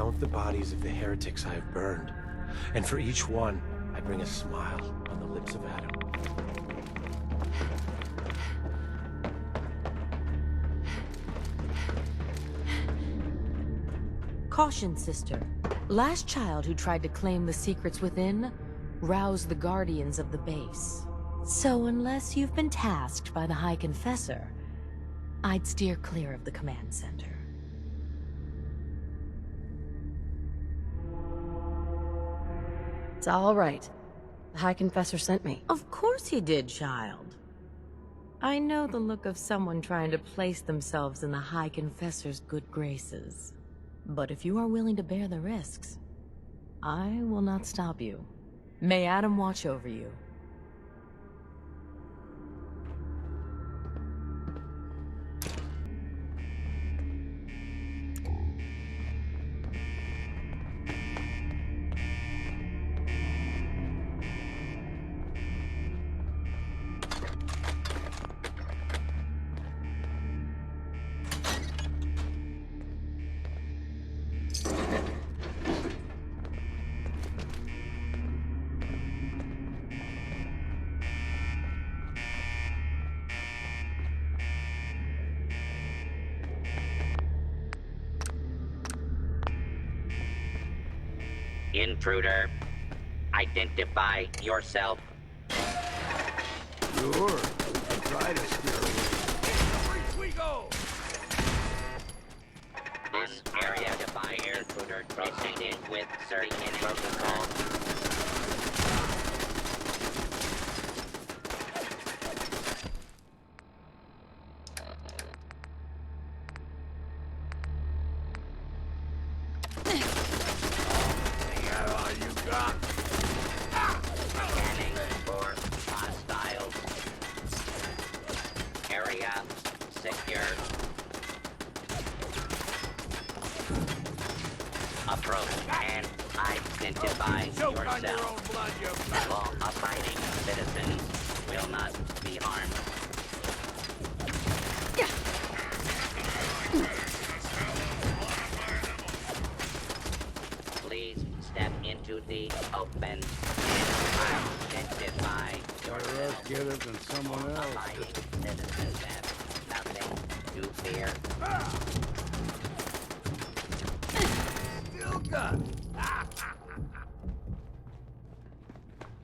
count the bodies of the heretics I have burned, and for each one, I bring a smile on the lips of Adam. Caution, sister. Last child who tried to claim the secrets within roused the guardians of the base. So unless you've been tasked by the High Confessor, I'd steer clear of the command center. It's all right. The High Confessor sent me. Of course he did, child. I know the look of someone trying to place themselves in the High Confessor's good graces. But if you are willing to bear the risks, I will not stop you. May Adam watch over you. Intruder, identify yourself. Sure. Try to steer away. We go! This area by intruder proceeding with certain protocol.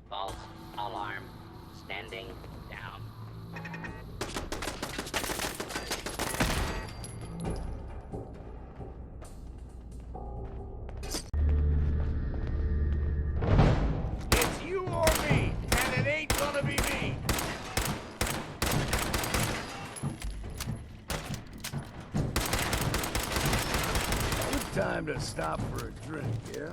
False alarm. Standing down. It's you or me, and it ain't gonna be me. Good time to stop for a drink, yeah?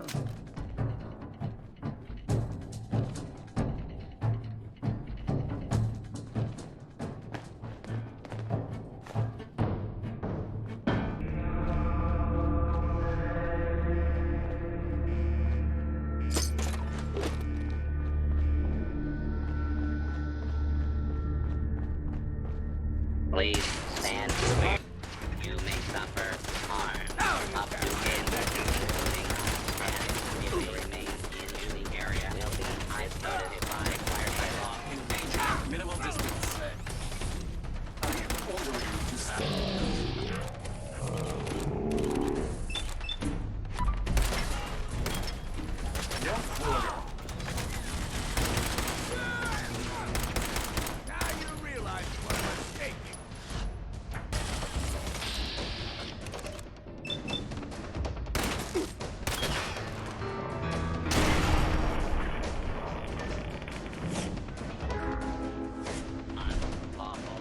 Please stand clear. You may suffer harm up to 10 including and if you remain in the area will be isolated by fire law. Minimal distance. I am ordering you to stop. Now you realize what we're taking. Unlawful.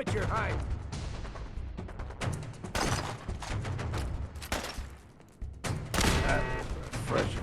Quit your hype. That was refreshing.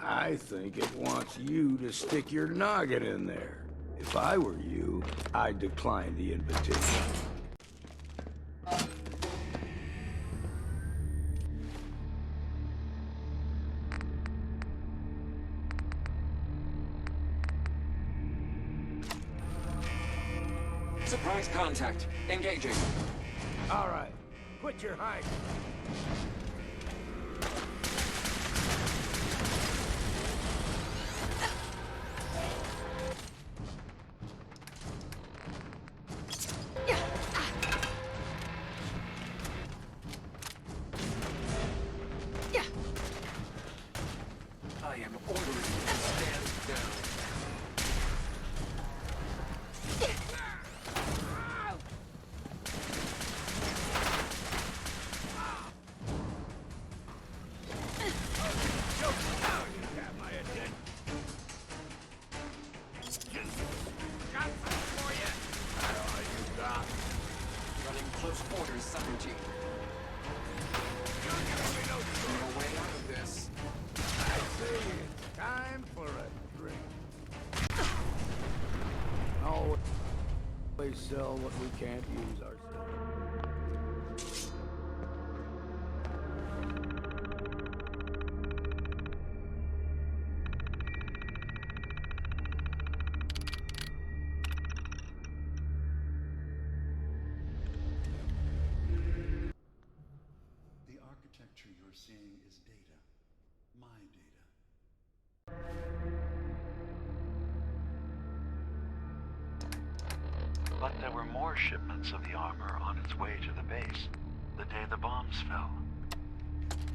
I think it wants you to stick your noggin in there. If I were you, I'd decline the invitation. Surprise contact. Engaging. All right, quit your hype. I am ordering you to stand down. Running close quarters subroutine. No way out of this. I say it's time for a drink. Always sell what we can't use ourselves. The architecture you're seeing is data. My data. But there were more shipments of the armor on its way to the base the day the bombs fell.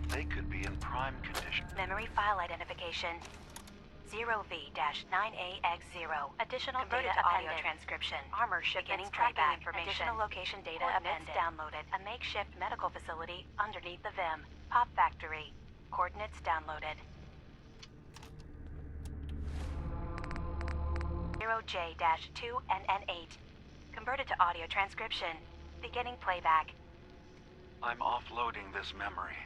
They could be in prime condition. Memory file identification 0V-9AX0. Additional Converted data to audio appended. transcription. Armor shipments Beginning tracking playback. information. Additional location data Coordinates appended. downloaded. A makeshift medical facility underneath the VIM. Pop factory. Coordinates downloaded. 0J-2NN8. Converted to audio transcription. Beginning playback. I'm offloading this memory.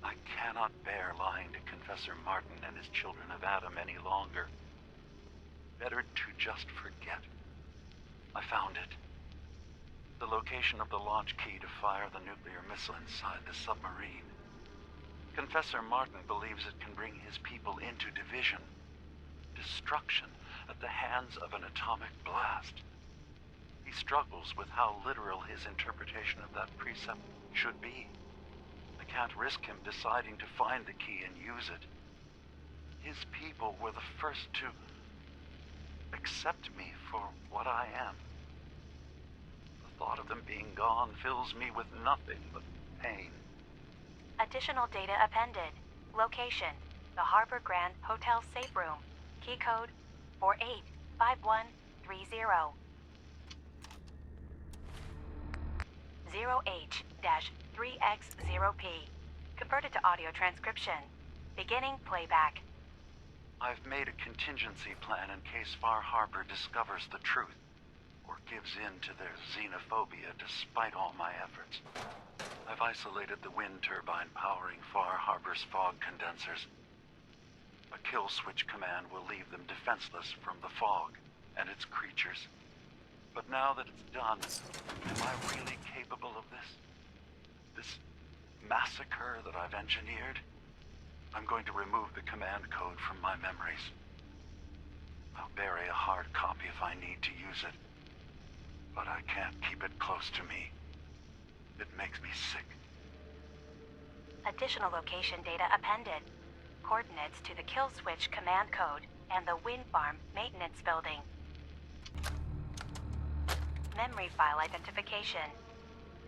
I cannot bear lying to Confessor Martin and his children of Adam any longer. Better to just forget. I found it. The location of the launch key to fire the nuclear missile inside the submarine. Confessor Martin believes it can bring his people into division. Destruction at the hands of an atomic blast. He struggles with how literal his interpretation of that precept should be. I can't risk him deciding to find the key and use it. His people were the first to accept me for what I am. The thought of them being gone fills me with nothing but pain. Additional data appended. Location: the Harbor Grand Hotel safe room. Key code 485130. 0H-3X0P. Converted to audio transcription. Beginning playback. I've made a contingency plan in case Far Harbor discovers the truth, or gives in to their xenophobia despite all my efforts. I've isolated the wind turbine powering Far Harbor's fog condensers. A kill switch command will leave them defenseless from the fog and its creatures. But now that it's done, am I really capable of this? This massacre that I've engineered? I'm going to remove the command code from my memories. I'll bury a hard copy if I need to use it. But I can't keep it close to me. It makes me sick. Additional location data appended. Coordinates to the kill switch command code and the wind farm maintenance building. Memory file identification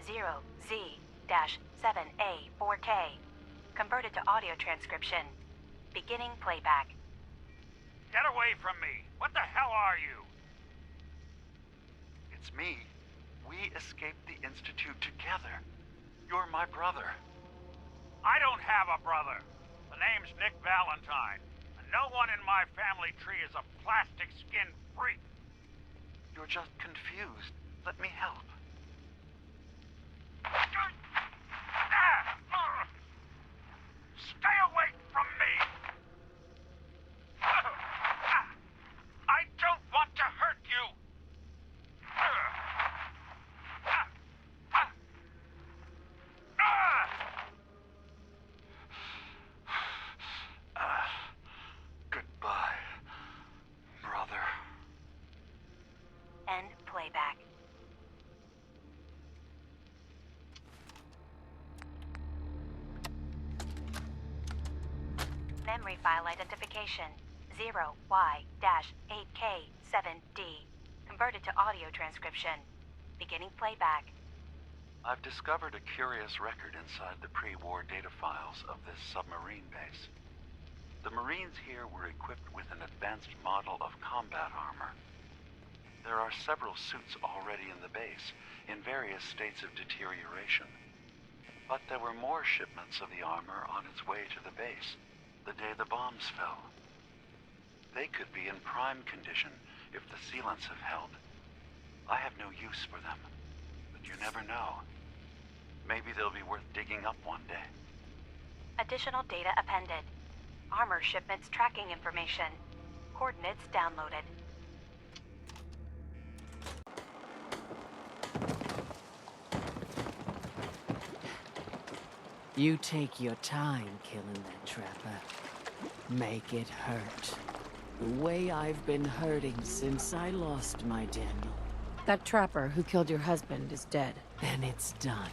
0Z-7A4K. Converted to audio transcription. Beginning playback. Get away from me! What the hell are you? It's me. We escaped the Institute together. You're my brother. I don't have a brother. The name's Nick Valentine. And no one in my family tree is a plastic-skinned freak. You're just confused. Let me help. Stay away from me! I don't want to hurt you! Goodbye, brother. End playback. Memory file identification 0Y-8K7D. Converted to audio transcription. Beginning playback. I've discovered a curious record inside the pre-war data files of this submarine base. The Marines here were equipped with an advanced model of combat armor. There are several suits already in the base, in various states of deterioration. But there were more shipments of the armor on its way to the base, the day the bombs fell. They could be in prime condition if the sealants have held. I have no use for them, but you never know. Maybe they'll be worth digging up one day. Additional data appended. Armor shipments tracking information. Coordinates downloaded. You take your time killing that trapper. Make it hurt. The way I've been hurting since I lost my Daniel. That trapper who killed your husband is dead. And it's done.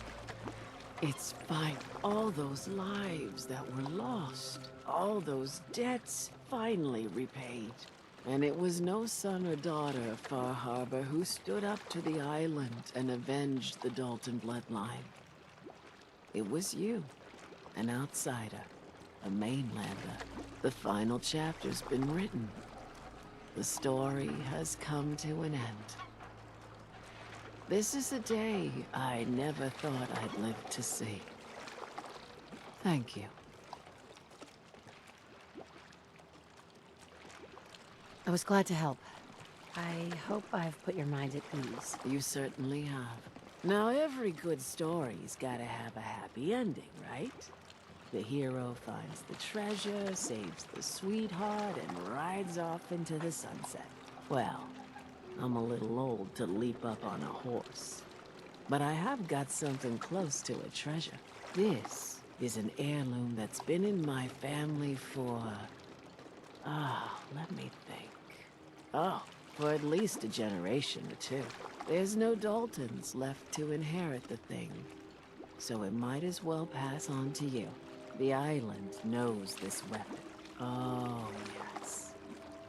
It's fine. All those lives that were lost, all those debts finally repaid. And it was no son or daughter of Far Harbor who stood up to the island and avenged the Dalton bloodline. It was you, an outsider, a mainlander. The final chapter's been written. The story has come to an end. This is a day I never thought I'd live to see. Thank you. I was glad to help. I hope I've put your mind at ease. You certainly have. Now, every good story's gotta have a happy ending, right? The hero finds the treasure, saves the sweetheart, and rides off into the sunset. Well, I'm a little old to leap up on a horse. But I have got something close to a treasure. This is an heirloom that's been in my family for... let me think. For at least a generation or two. There's no Daltons left to inherit the thing, so it might as well pass on to you. The island knows this weapon. Oh, yes.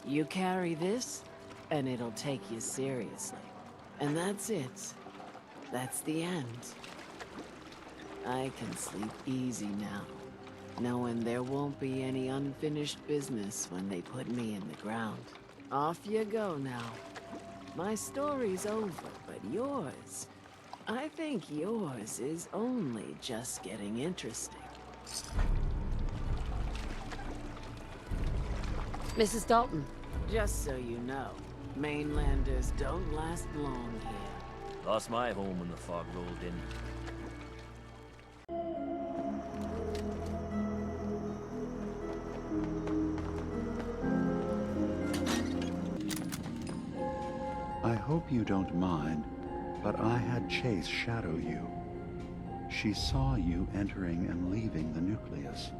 You carry this, and it'll take you seriously. And that's it. That's the end. I can sleep easy now, knowing there won't be any unfinished business when they put me in the ground. Off you go now. My story's over, but yours, I think yours is only just getting interesting. Mrs. Dalton. Just so you know, mainlanders don't last long here. Lost my home when the fog rolled in. I hope you don't mind, but I had Chase shadow you. She saw you entering and leaving the nucleus.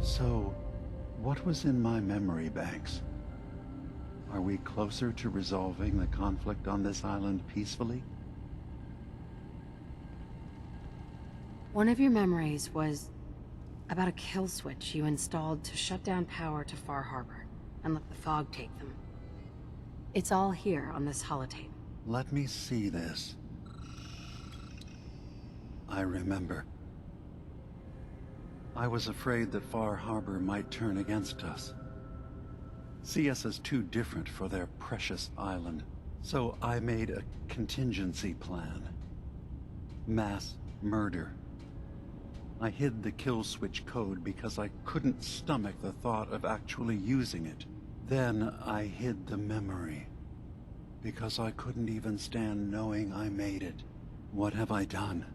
So, what was in my memory banks? Are we closer to resolving the conflict on this island peacefully? One of your memories was About a kill switch you installed to shut down power to Far Harbor and let the fog take them. It's all here on this holotape. Let me see this. I remember. I was afraid that Far Harbor might turn against us. See us as too different for their precious island. So I made a contingency plan. Mass murder. I hid the kill switch code because I couldn't stomach the thought of actually using it. Then I hid the memory because I couldn't even stand knowing I made it. What have I done?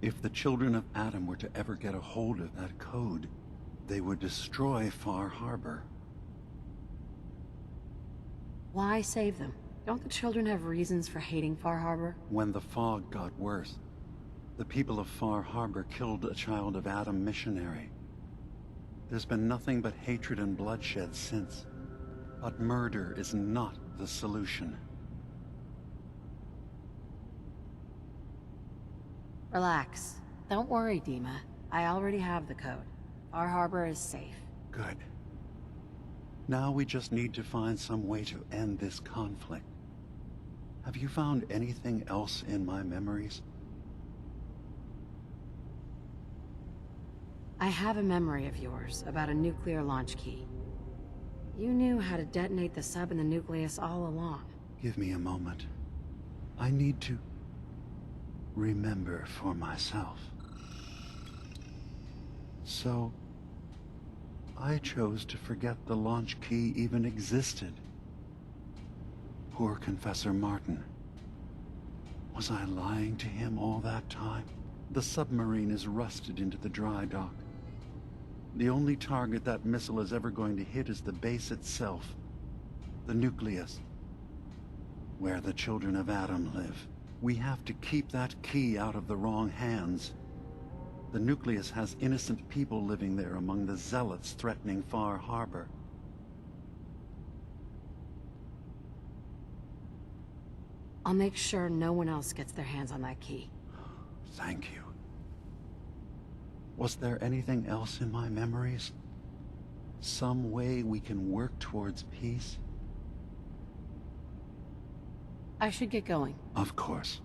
If the children of Adam were to ever get a hold of that code, they would destroy Far Harbor. Why save them? Don't the children have reasons for hating Far Harbor? When the fog got worse, the people of Far Harbor killed a child of Adam missionary. There's been nothing but hatred and bloodshed since. But murder is not the solution. Relax. Don't worry, Dima. I already have the code. Far Harbor is safe. Good. Now we just need to find some way to end this conflict. Have you found anything else in my memories? I have a memory of yours about a nuclear launch key. You knew how to detonate the sub in the nucleus all along. Give me a moment. I need to remember for myself. So, I chose to forget the launch key even existed. Poor Confessor Martin. Was I lying to him all that time? The submarine is rusted into the dry dock. The only target that missile is ever going to hit is the base itself. The nucleus. Where the children of Adam live. We have to keep that key out of the wrong hands. The nucleus has innocent people living there among the zealots threatening Far Harbor. I'll make sure no one else gets their hands on that key. Thank you. Was there anything else in my memories? Some way we can work towards peace? I should get going. Of course.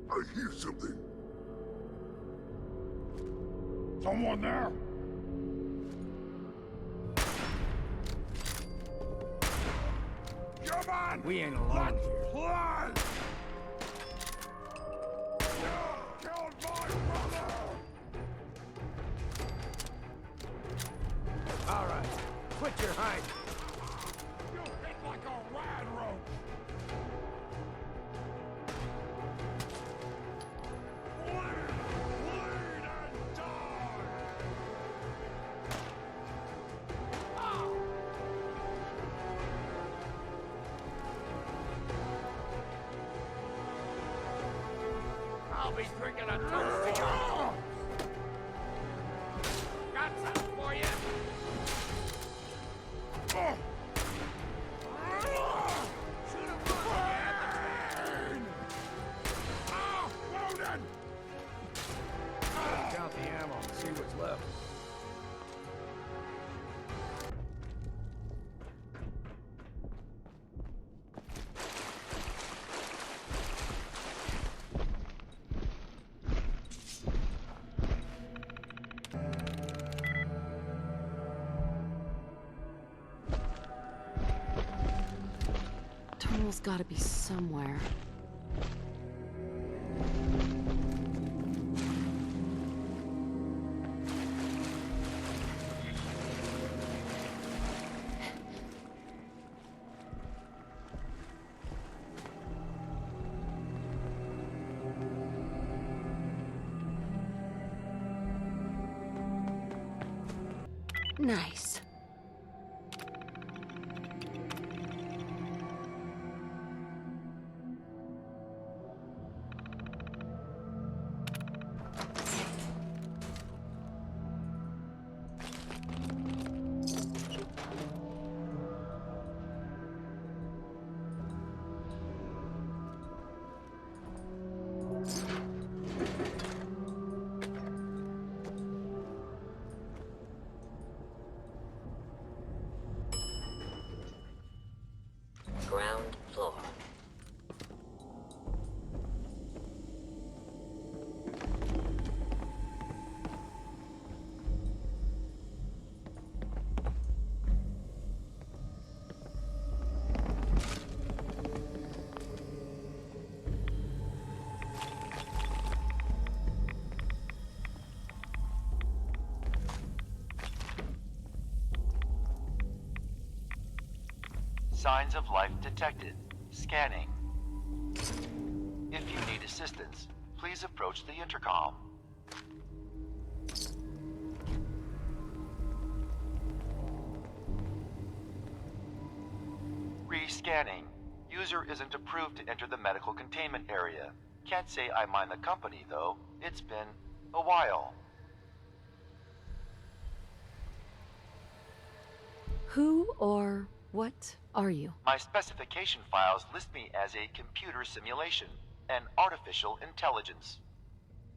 I hear something. Someone there? Come on! We ain't alone Let's here. play! You killed my brother! All right, quit your hiding. You hit like a rad rope! Bleed and die! I'll be drinking a toast to you. Got something for you. Shoot him again. Loaded! Count the ammo and see what's left. Tunnel's gotta be somewhere. Signs of life detected. Scanning. If you need assistance, please approach the intercom. Re-scanning. User isn't approved to enter the medical containment area. Can't say I mind the company, though. It's been a while. Who or what are you? My specification files list me as a computer simulation, an artificial intelligence.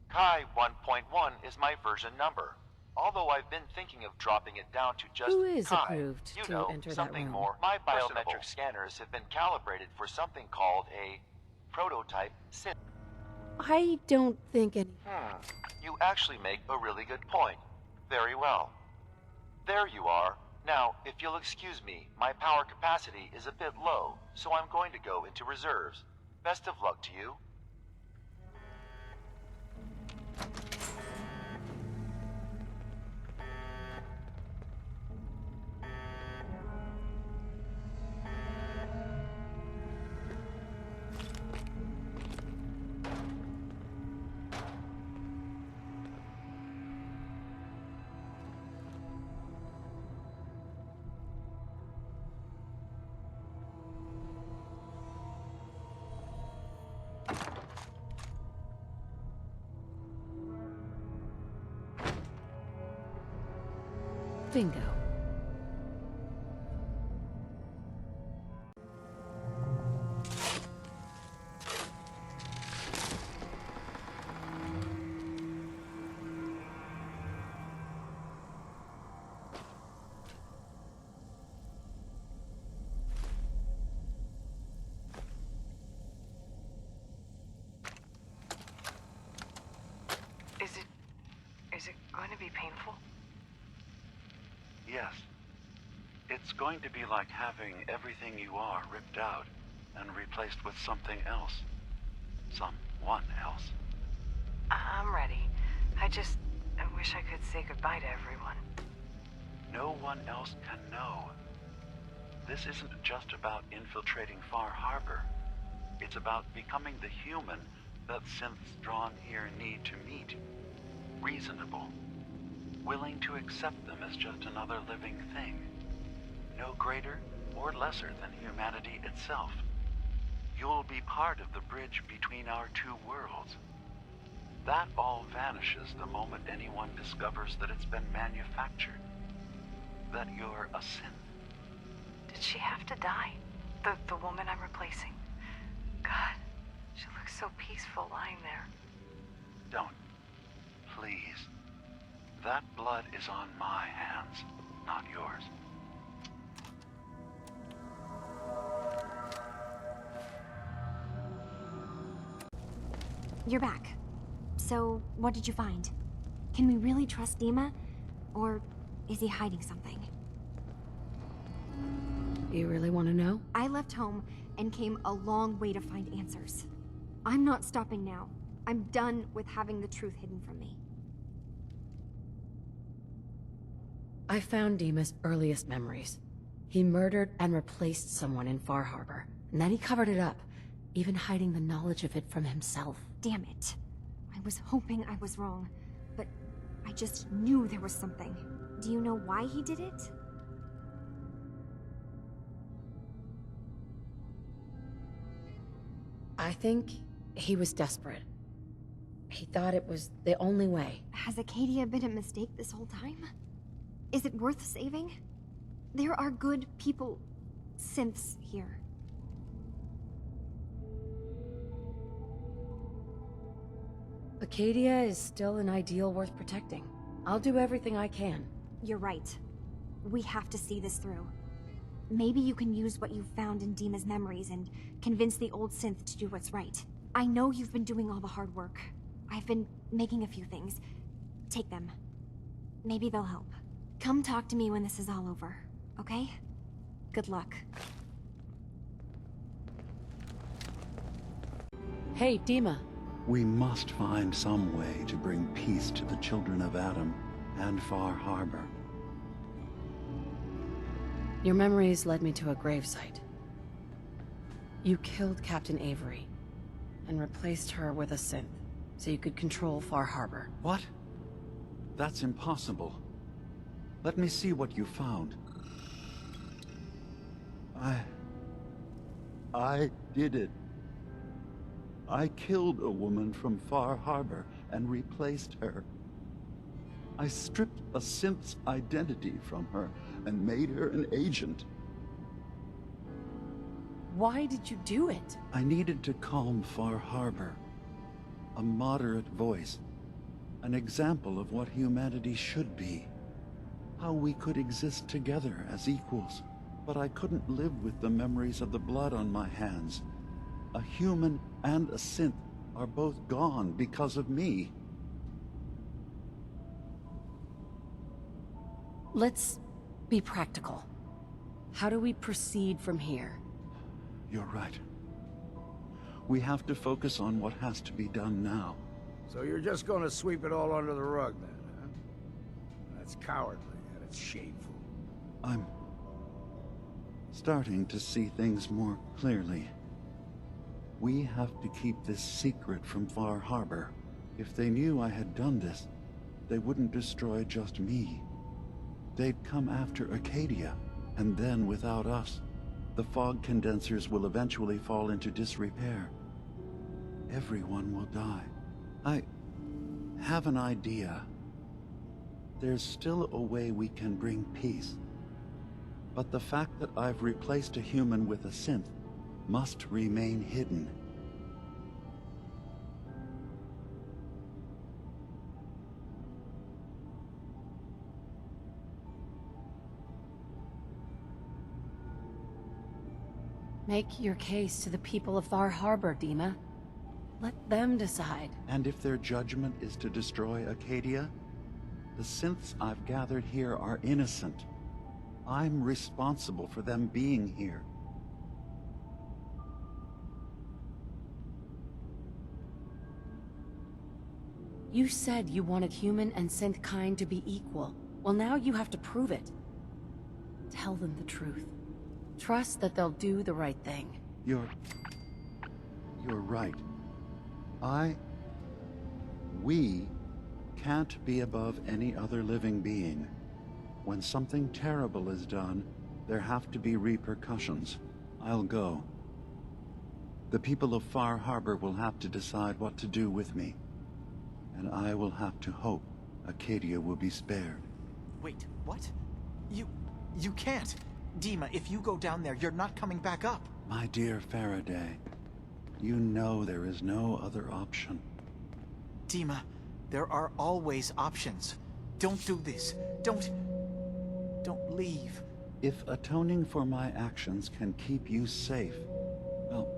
Kai 1.1 is my version number, although I've been thinking of dropping it down to just Who is Kai. approved You to know, enter that something realm? more. My biometric scanners have been calibrated for something called a prototype synth. I don't think any... You actually make a really good point. Very well. There you are. Now, if you'll excuse me, my power capacity is a bit low, so I'm going to go into reserves. Best of luck to you. Bingo. Is it going to be painful? Yes. It's going to be like having everything you are ripped out and replaced with something else. Someone else. I'm ready. I wish I could say goodbye to everyone. No one else can know. This isn't just about infiltrating Far Harbor. It's about becoming the human that synths drawn here need to meet. Reasonable. Willing to accept them as just another living thing. No greater or lesser than humanity itself. You'll be part of the bridge between our two worlds. That all vanishes the moment anyone discovers that it's been manufactured. That you're a synth. Did she have to die? The woman I'm replacing? God, she looks so peaceful lying there. Don't. Please. That blood is on my hands, not yours. You're back. So, what did you find? Can we really trust Dima? Or is he hiding something? You really want to know? I left home and came a long way to find answers. I'm not stopping now. I'm done with having the truth hidden from me. I found Dima's earliest memories. He murdered and replaced someone in Far Harbor, and then he covered it up, even hiding the knowledge of it from himself. Damn it. I was hoping I was wrong, but I just knew there was something. Do you know why he did it? I think he was desperate. He thought it was the only way. Has Acadia been a mistake this whole time? Is it worth saving? There are good people, synths here. Acadia is still an ideal worth protecting. I'll do everything I can. You're right. We have to see this through. Maybe you can use what you found in Dima's memories and convince the old synth to do what's right. I know you've been doing all the hard work. I've been making a few things. Take them. Maybe they'll help. Come talk to me when this is all over, okay? Good luck. Hey, Dima. We must find some way to bring peace to the children of Adam and Far Harbor. Your memories led me to a gravesite. You killed Captain Avery and replaced her with a synth so you could control Far Harbor. What? That's impossible. Let me see what you found. I did it. I killed a woman from Far Harbor and replaced her. I stripped a synth's identity from her and made her an agent. Why did you do it? I needed to calm Far Harbor. A moderate voice. An example of what humanity should be. How we could exist together as equals. But I couldn't live with the memories of the blood on my hands. A human and a synth are both gone because of me. Let's be practical. How do we proceed from here? You're right. We have to focus on what has to be done now. So you're just gonna sweep it all under the rug then, huh? That's cowardly and it's shameful. I'm starting to see things more clearly. We have to keep this secret from Far Harbor. If they knew I had done this, they wouldn't destroy just me. They'd come after Acadia, and then without us, the fog condensers will eventually fall into disrepair. Everyone will die. I have an idea. There's still a way we can bring peace. But the fact that I've replaced a human with a synth must remain hidden. Make your case to the people of Far Harbor, Dima. Let them decide. And if their judgment is to destroy Acadia, the synths I've gathered here are innocent. I'm responsible for them being here. You said you wanted human and synth kind to be equal. Well, now you have to prove it. Tell them the truth. Trust that they'll do the right thing. You're right. We can't be above any other living being. When something terrible is done, there have to be repercussions. I'll go. The people of Far Harbor will have to decide what to do with me. And I will have to hope Acadia will be spared. Wait, what? You can't. Dima, if you go down there, you're not coming back up. My dear Faraday, you know there is no other option. Dima, there are always options. Don't do this. Don't leave. If atoning for my actions can keep you safe, well,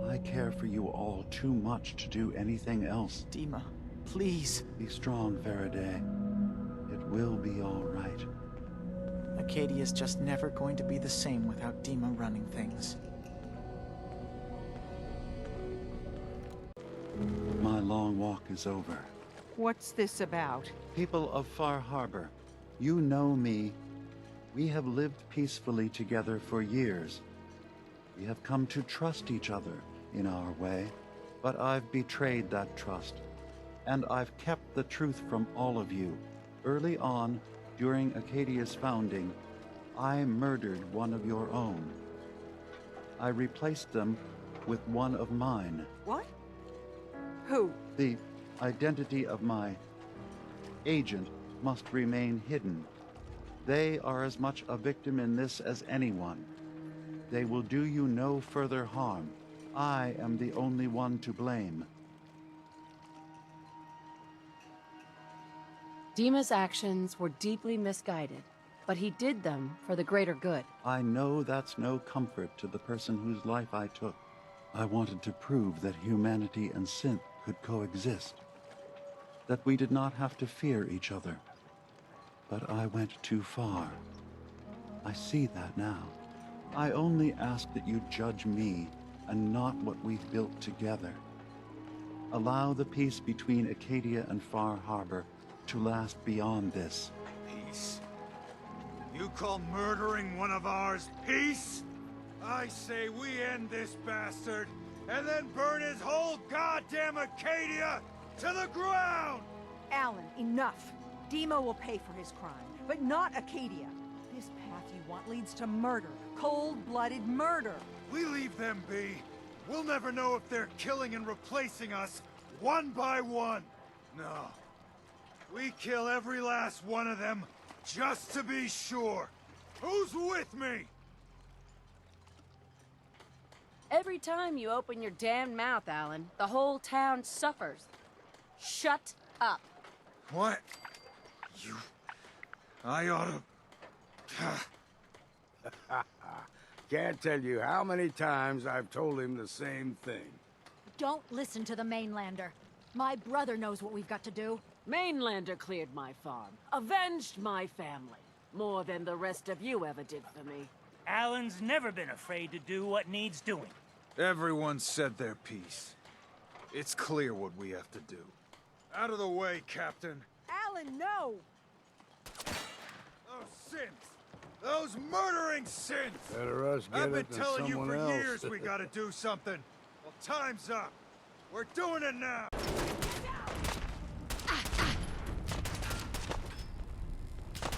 I care for you all too much to do anything else. Dima, please. Be strong, Faraday. It will be all right. Acadia's just never going to be the same without Dima running things. My long walk is over. What's this about? People of Far Harbor, you know me. We have lived peacefully together for years. We have come to trust each other in our way, but I've betrayed that trust. And I've kept the truth from all of you. Early on, during Acadia's founding, I murdered one of your own. I replaced them with one of mine. What? Who? The identity of my agent must remain hidden. They are as much a victim in this as anyone. They will do you no further harm. I am the only one to blame. Dima's actions were deeply misguided, but he did them for the greater good. I know that's no comfort to the person whose life I took. I wanted to prove that humanity and synth could coexist. That we did not have to fear each other. But I went too far. I see that now. I only ask that you judge me and not what we've built together. Allow the peace between Acadia and Far Harbor to last beyond this. Peace? You call murdering one of ours peace? I say we end this bastard, and then burn his whole goddamn Acadia to the ground! Alan, enough. Dima will pay for his crime, but not Acadia. This path you want leads to murder. Cold-blooded murder. We leave them be. We'll never know if they're killing and replacing us, one by one. No. We kill every last one of them, just to be sure. Who's with me? Every time you open your damn mouth, Alan, the whole town suffers. Shut up. What? You... I oughta... Can't tell you how many times I've told him the same thing. Don't listen to the mainlander. My brother knows what we've got to do. Mainlander cleared my farm, avenged my family, more than the rest of you ever did for me. Alan's never been afraid to do what needs doing. Everyone said their piece. It's clear what we have to do. Out of the way, Captain. Alan, no! Those synths! Those murdering synths! Better us get I've been it than telling you someone for else. years we gotta do something. Well, time's up. We're doing it now!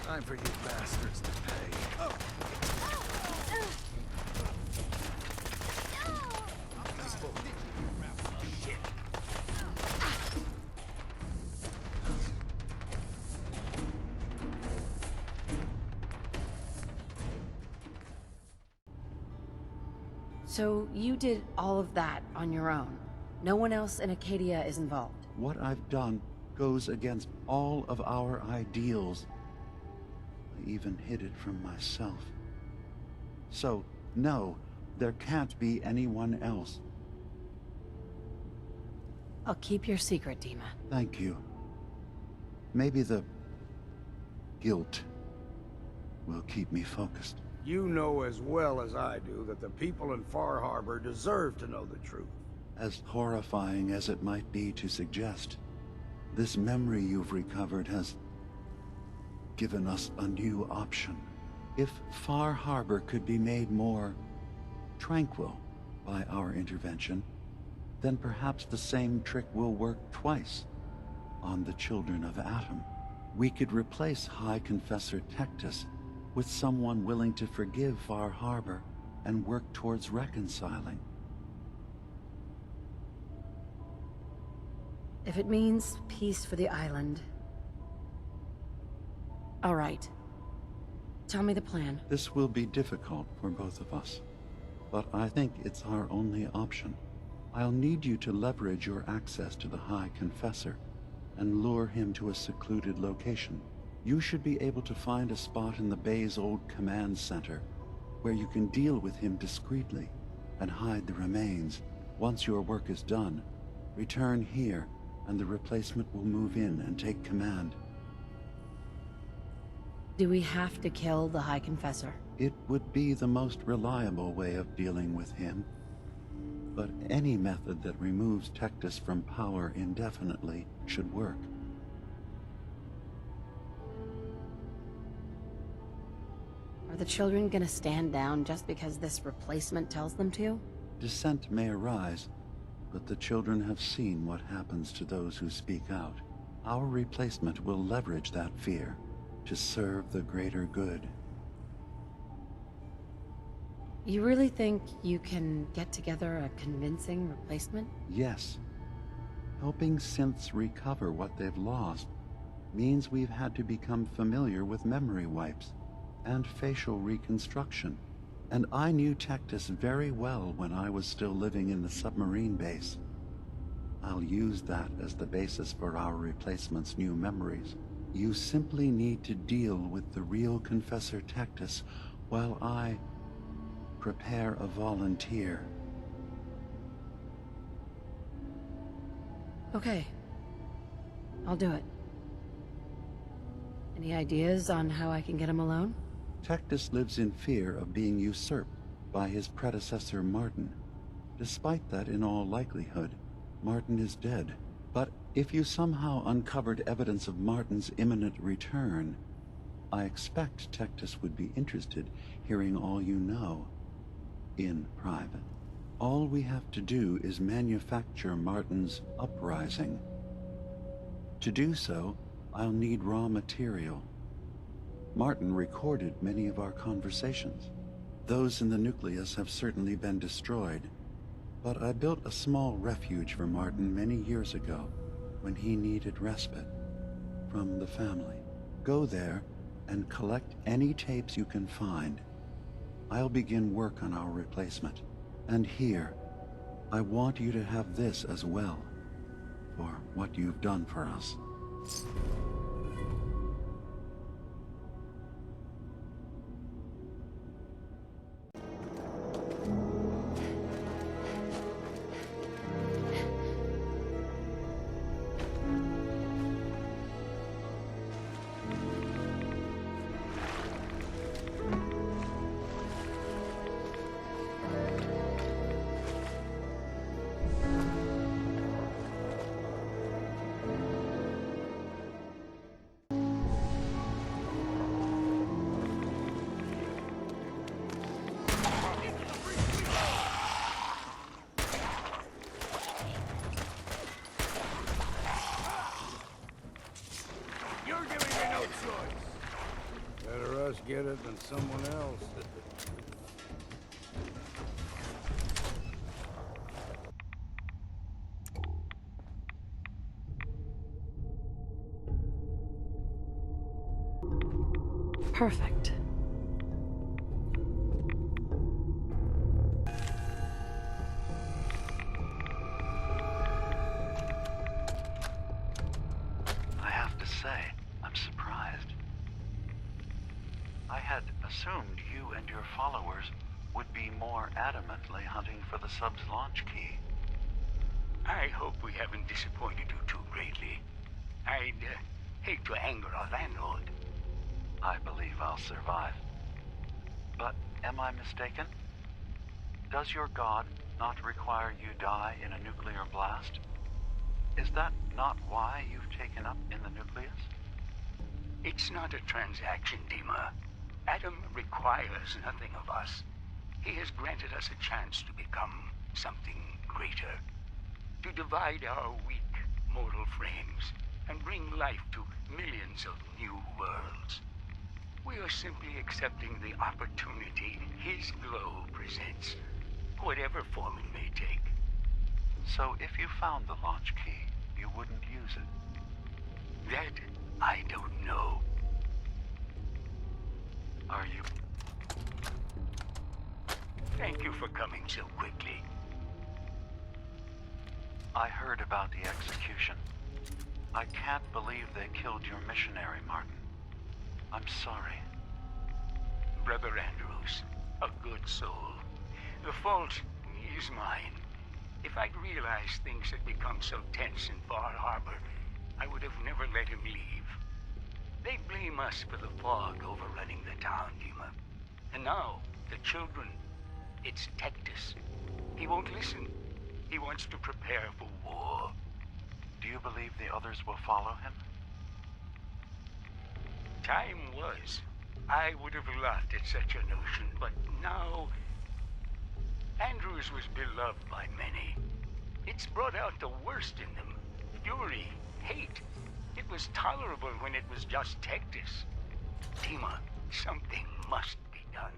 Time for you bastards to pay. Oh. So you did all of that on your own? No one else in Acadia is involved? What I've done goes against all of our ideals. I even hid it from myself. So, no, there can't be anyone else. I'll keep your secret, Dima. Thank you. Maybe the guilt will keep me focused. You know as well as I do that the people in Far Harbor deserve to know the truth. As horrifying as it might be to suggest, this memory you've recovered has given us a new option. If Far Harbor could be made more tranquil by our intervention, then perhaps the same trick will work twice on the children of Atom. We could replace High Confessor Tectus with someone willing to forgive Far Harbor and work towards reconciling. If it means peace for the island. All right. Tell me the plan. This will be difficult for both of us, but I think it's our only option. I'll need you to leverage your access to the High Confessor and lure him to a secluded location. You should be able to find a spot in the Bay's old command center where you can deal with him discreetly and hide the remains. Once your work is done, return here and the replacement will move in and take command. Do we have to kill the High Confessor? It would be the most reliable way of dealing with him, but any method that removes Tectus from power indefinitely should work. Are the children gonna stand down just because this replacement tells them to? Dissent may arise, but the children have seen what happens to those who speak out. Our replacement will leverage that fear to serve the greater good. You really think you can get together a convincing replacement? Yes. Helping synths recover what they've lost means we've had to become familiar with memory wipes and facial reconstruction. And I knew Tectus very well when I was still living in the submarine base. I'll use that as the basis for our replacement's new memories. You simply need to deal with the real Confessor Tectus while I prepare a volunteer. Okay. I'll do it. Any ideas on how I can get him alone? Tectus lives in fear of being usurped by his predecessor Martin. Despite that, in all likelihood, Martin is dead. But if you somehow uncovered evidence of Martin's imminent return, I expect Tectus would be interested hearing all you know. in private. All we have to do is manufacture Martin's uprising. To do so, I'll need raw material. Martin recorded many of our conversations. Those in the nucleus have certainly been destroyed, but I built a small refuge for Martin many years ago when he needed respite from the family. Go there and collect any tapes you can find. I'll begin work on our replacement. And here, I want you to have this as well, for what you've done for us. Better us get it than someone else. Perfect. I have to say, I'm surprised. I had assumed you and your followers would be more adamantly hunting for the sub's launch key. I hope we haven't disappointed you too greatly. I'd hate to anger our landlord. I believe I'll survive. But am I mistaken? Does your god not require you die in a nuclear blast? Is that not why you've taken up in the nucleus? It's not a transaction, Dima. Adam requires nothing of us. He has granted us a chance to become something greater. To divide our weak mortal frames and bring life to millions of new worlds. We are simply accepting the opportunity his glow presents, whatever form it may take. So if you found the launch key, you wouldn't use it? That I don't know. Are you? Thank you for coming so quickly. I heard about the execution. I can't believe they killed your missionary, Martin. I'm sorry. Brother Andrews, a good soul. The fault is mine. If I'd realized things had become so tense in Bar Harbor, I would have never let him leave. They blame us for the fog overrunning the town, Dima. And now, the children, it's Tectus. He won't listen. He wants to prepare for war. Do you believe the others will follow him? Time was. I would have laughed at such a notion, but now... Andrews was beloved by many. It's brought out the worst in them. Fury, hate. It was tolerable when it was just Tectus. Dima, something must be done.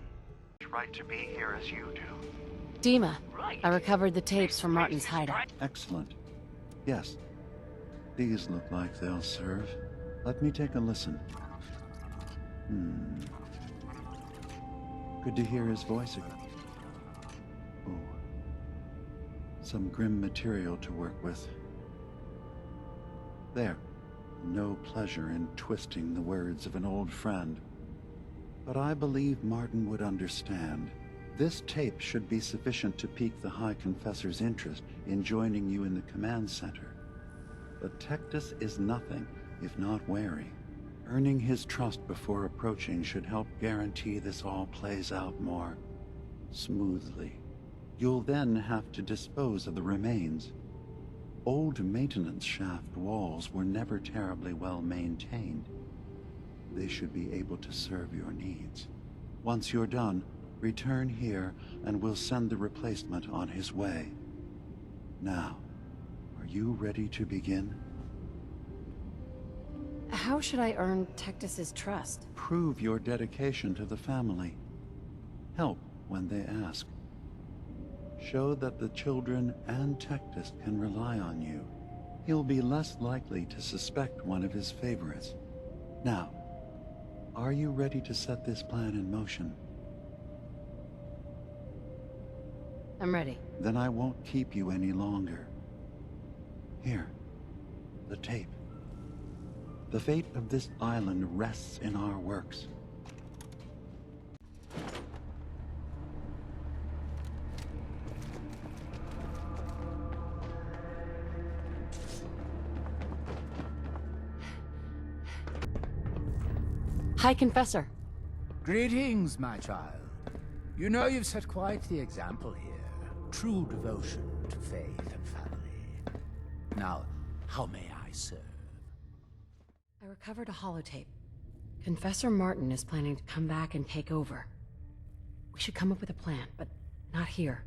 It's right to be here as you do. Dima, I recovered the tapes from Martin's hideout. Excellent. Yes. These look like they'll serve. Let me take a listen. Good to hear his voice again. Oh. Some grim material to work with. There. No pleasure in twisting the words of an old friend. But I believe Martin would understand. This tape should be sufficient to pique the High Confessor's interest in joining you in the command center. But Tectus is nothing if not wary. Earning his trust before approaching should help guarantee this all plays out more smoothly. You'll then have to dispose of the remains. Old maintenance shaft walls were never terribly well maintained. They should be able to serve your needs. Once you're done, Return here, and we'll send the replacement on his way. Now, are you ready to begin? How should I earn Tectus's trust? Prove your dedication to the family. Help when they ask. Show that the children and Tectus can rely on you. He'll be less likely to suspect one of his favorites. Now, are you ready to set this plan in motion? I'm ready. Then I won't keep you any longer. Here, the tape. The fate of this island rests in our works. Hi, Confessor. Greetings, my child. You know you've set quite the example here. True devotion to faith and family. Now, how may I serve? I recovered a holotape. Confessor Martin is planning to come back and take over. We should come up with a plan, but not here.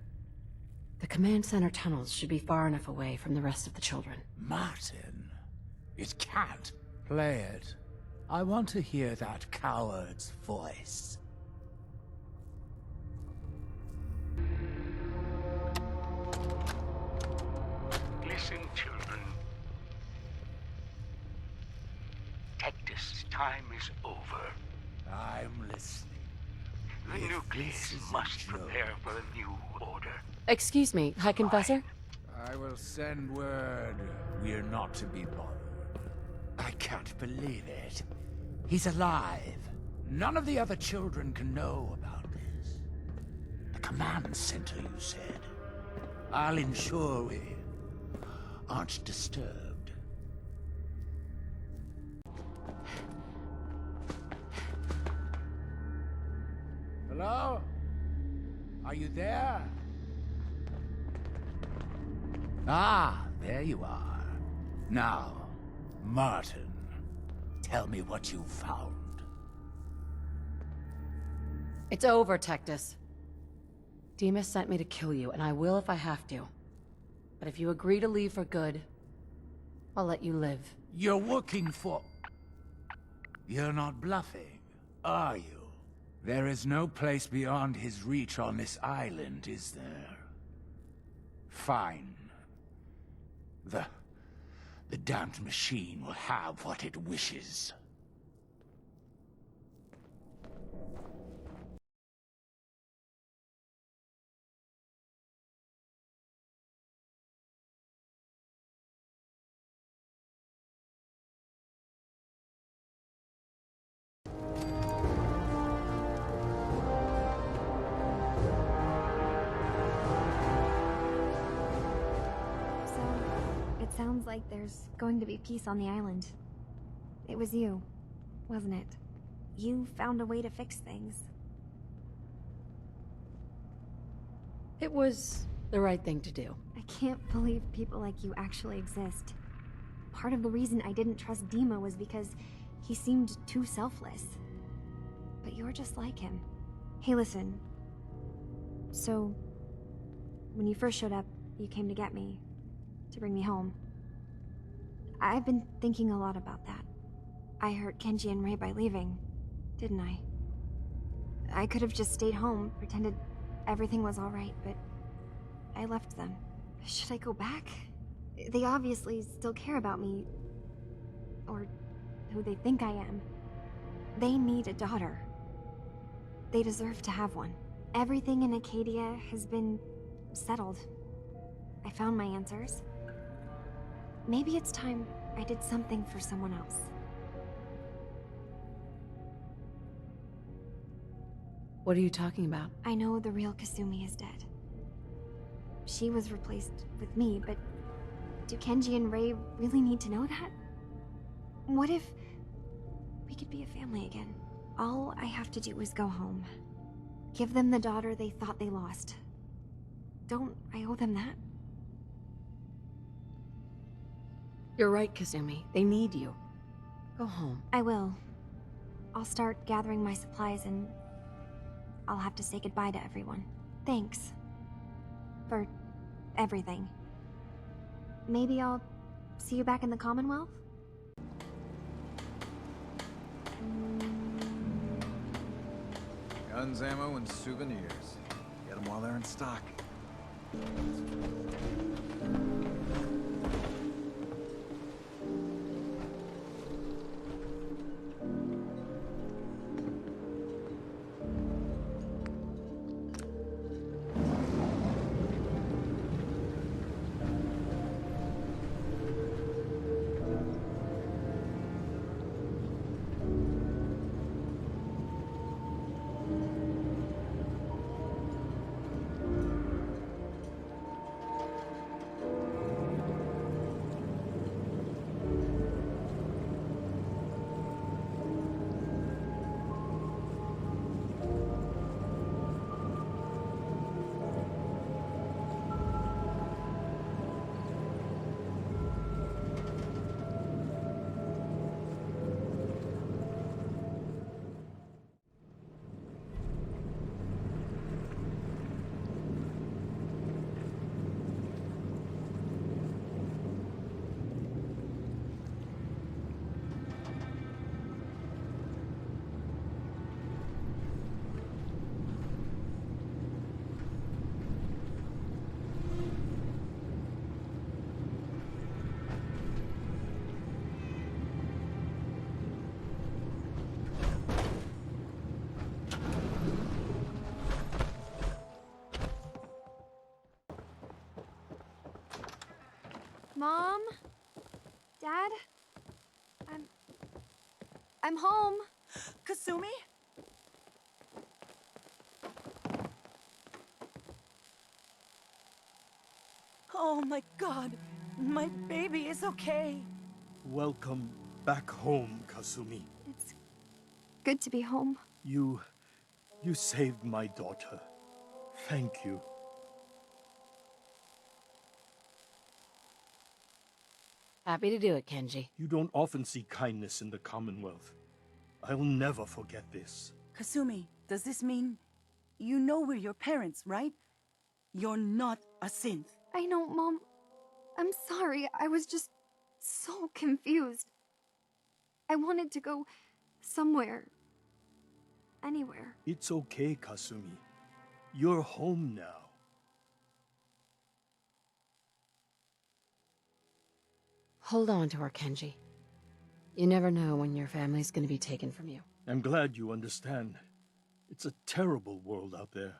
The command center tunnels should be far enough away from the rest of the children. Martin? It can't. Play it. I want to hear that coward's voice. Listen, children. Tectus' time is over. I'm listening. The nucleus must prepare for a new order. Excuse me, High Confessor? I will send word we're not to be bothered. I can't believe it. He's alive. None of the other children can know about this. The command center, you said. I'll ensure we aren't disturbed. Hello? Are you there? Ah, there you are. Now, Martin. Tell me what you found. It's over, Tectus. Demas sent me to kill you, and I will if I have to. But if you agree to leave for good, I'll let you live. You're working for... You're not bluffing, are you? There is no place beyond his reach on this island, is there? Fine. The damned machine will have what it wishes. Sounds like there's going to be peace on the island. It was you, wasn't it? You found a way to fix things. It was the right thing to do. I can't believe people like you actually exist. Part of the reason I didn't trust Dima was because he seemed too selfless. But you're just like him. Hey, listen. So, when you first showed up, you came to get me. To bring me home. I've been thinking a lot about that. I hurt Kenji and Ray by leaving, didn't I? I could have just stayed home, pretended everything was alright, but I left them. Should I go back? They obviously still care about me. Or who they think I am. They need a daughter. They deserve to have one. Everything in Acadia has been settled. I found my answers. Maybe it's time I did something for someone else. What are you talking about? I know the real Kasumi is dead. She was replaced with me, but do Kenji and Ray really need to know that? What if we could be a family again? All I have to do is go home. Give them the daughter they thought they lost. Don't I owe them that? You're right, Kasumi. They need you. Go home. I will. I'll start gathering my supplies and I'll have to say goodbye to everyone. Thanks. For everything. Maybe I'll see you back in the Commonwealth? Guns, ammo, and souvenirs. Get them while they're in stock. Mom? Dad? I'm home. Kasumi? Oh my god, my baby is okay. Welcome back home, Kasumi. It's good to be home. You saved my daughter. Thank you. Happy to do it, Kenji. You don't often see kindness in the Commonwealth. I'll never forget this. Kasumi, does this mean you know we're your parents, right? You're not a synth. I know, Mom. I'm sorry. I was just so confused. I wanted to go somewhere. Anywhere. It's okay, Kasumi. You're home now. Hold on to her, Kenji. You never know when your family's gonna be taken from you. I'm glad you understand. It's a terrible world out there.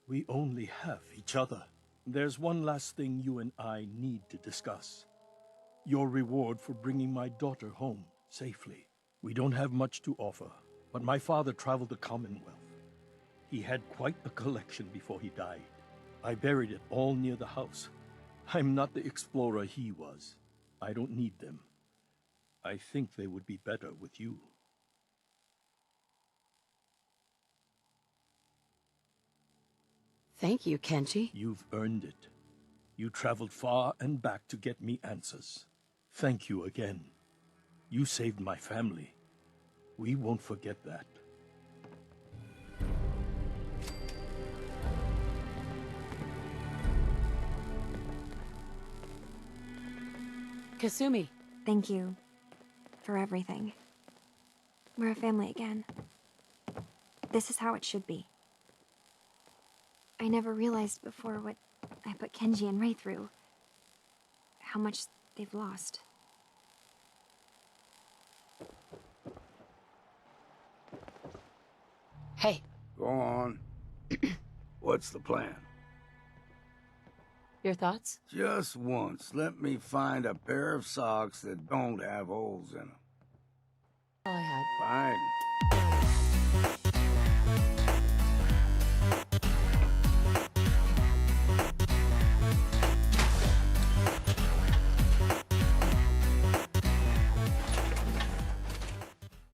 We only have each other. There's one last thing you and I need to discuss. Your reward for bringing my daughter home safely. We don't have much to offer, but my father traveled the Commonwealth. He had quite a collection before he died. I buried it all near the house. I'm not the explorer he was. I don't need them. I think they would be better with you. Thank you, Kenji. You've earned it. You traveled far and back to get me answers. Thank you again. You saved my family. We won't forget that. Kasumi. Thank you for everything. We're a family again. This is how it should be. I never realized before what I put Kenji and Ray through. How much they've lost. Hey. Go on. What's the plan? Your thoughts? Just once, let me find a pair of socks that don't have holes in them. All I had. Fine.